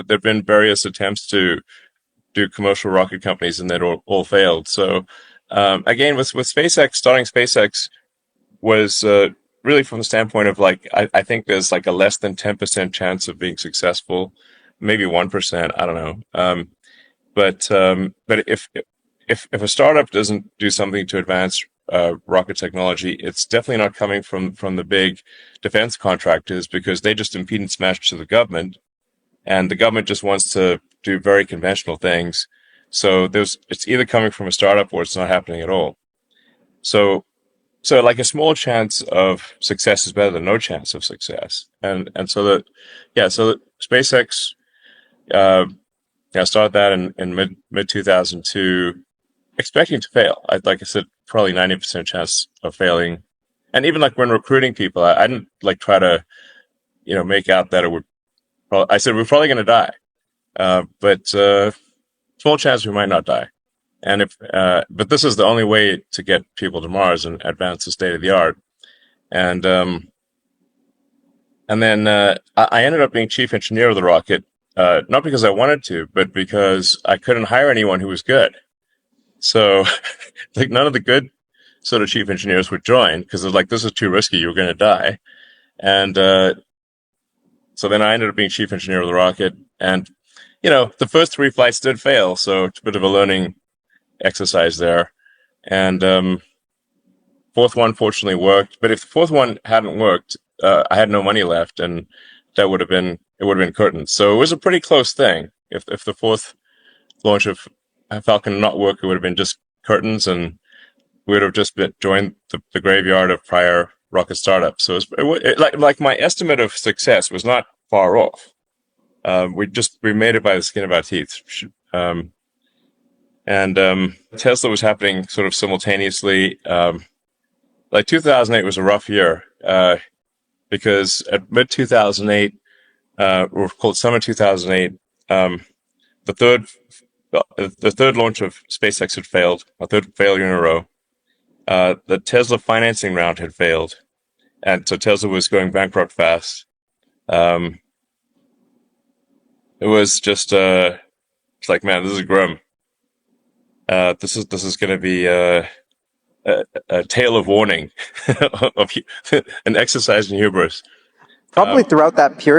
there've been various attempts to do commercial rocket companies, and they'd all failed. So again, with SpaceX, starting SpaceX was really from the standpoint of like I think there's like a less than 10% chance of being successful, maybe 1%. I don't know. But if a startup doesn't do something to advance rocket technology, it's definitely not coming from the big defense contractors because they just impedance match to the government, and the government just wants to do very conventional things. So it's either coming from a startup or it's not happening at all. So like a small chance of success is better than no chance of success. And so SpaceX, I started that in mid 2002, expecting to fail. Like I said, probably 90% chance of failing. And even like when recruiting people, I didn't like try to, make out that it would, I said, we're probably going to die. But small chance we might not die. But this is the only way to get people to Mars and advance the state of the art. And then I ended up being chief engineer of the rocket, not because I wanted to, but because I couldn't hire anyone who was good. So, like, none of the good sort of chief engineers would join because they're like, this is too risky. You're going to die. And so then I ended up being chief engineer of the rocket. And, the first 3 flights did fail. So it's a bit of a learning exercise there. And fourth one fortunately worked. But if the fourth one hadn't worked, I had no money left, and it would have been curtains. So it was a pretty close thing. If the fourth launch of Falcon not work, it would have been just curtains, and we would have just joined the graveyard of prior rocket startups. So like my estimate of success was not far off. We made it by the skin of our teeth. And Tesla was happening sort of simultaneously. Like 2008 was a rough year, because at mid 2008, or called summer 2008, the third launch of SpaceX had failed, a third failure in a row. The Tesla financing round had failed, and so Tesla was going bankrupt fast. It was just, it's like, man, this is grim. This is going to be a tale of warning of an exercise in hubris. Probably throughout that period.